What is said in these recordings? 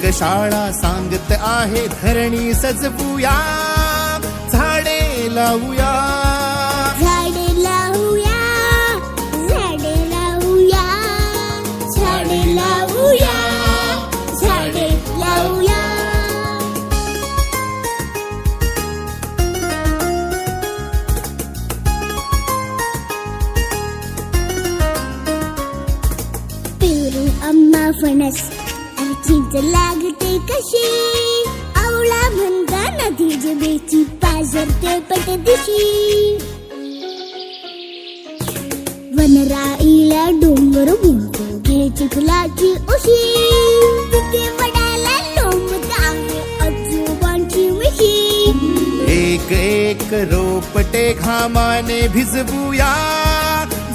वेधशाळा सांगत आहे धरणी सजवूया, झाडे लावूया, झाडे लावूया, झाडे लावूया, झाडे लावूया, झाडे लावूया. पेरू आंबा फणस आणि चिंच लागते कशी, आवळा म्हणता नदी जिभेची पाझरते पटदिशी. वनराईला डोंगर बोलतो घे चिखलाची उशी, तिथे वडाला लोंबत आहे आजोबांची मिशी. एक एक रोपटे घामाने भिजवूया,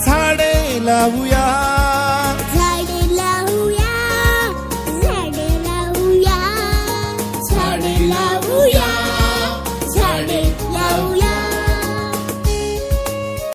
झाडे लावूया.